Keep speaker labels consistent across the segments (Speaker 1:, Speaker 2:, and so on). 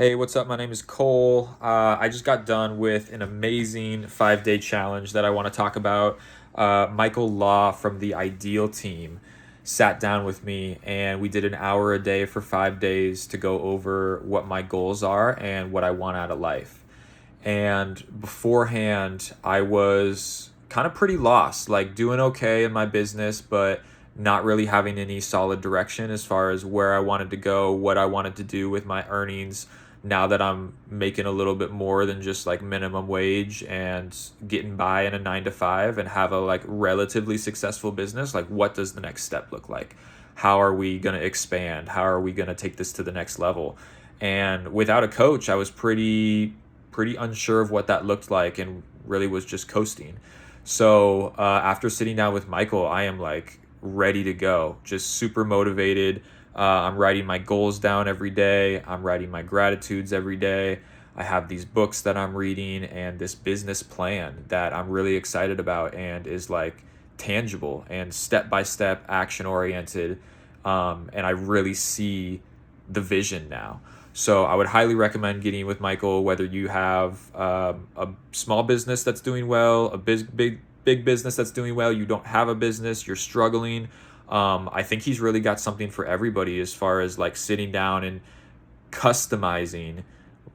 Speaker 1: Hey, what's up? My name is Cole. I just got done with an amazing 5 day challenge that I want to talk about. Michael Law from the Ideal team sat down with me and we did an hour a day for 5 days to go over what my goals are and what I want out of life. And beforehand, I was kind of pretty lost, like doing okay in my business, but not really having any solid direction as far as where I wanted to go, what I wanted to do with my earnings. Now that I'm making a little bit more than just like minimum wage and getting by in a 9 to 5 and have a like relatively successful business, like what does the next step look like? How are we going to expand? How are we going to take this to the next level? And without a coach, I was pretty unsure of what that looked like and really was just coasting. So after sitting down with Michael, I am like ready to go, just super motivated. I'm writing my goals down every day. I'm writing my gratitudes every day. I have these books that I'm reading and this business plan that I'm really excited about and is like tangible and step by step action oriented. And I really see the vision now. So I would highly recommend getting with Michael, whether you have a small business that's doing well, a big business that's doing well, you don't have a business, you're struggling. I think he's really got something for everybody as far as like sitting down and customizing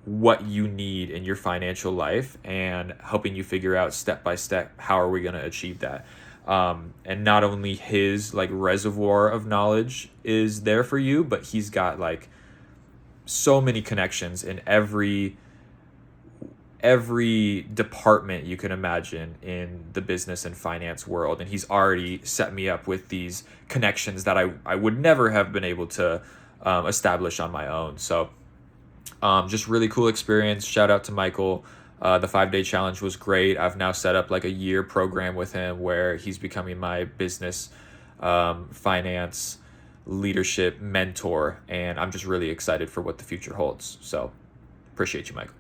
Speaker 1: what you need in your financial life and helping you figure out step by step how are we going to achieve that. And not only his like reservoir of knowledge is there for you, but he's got like so many connections in every department you can imagine in the business and finance world, and he's already set me up with these connections that I would never have been able to establish on my own. So just really cool experience. Shout out to Michael. The 5 day challenge was great. I've now set up like a year program with him where he's becoming my business finance leadership mentor, and I'm just really excited for what the future holds. So appreciate you, Michael.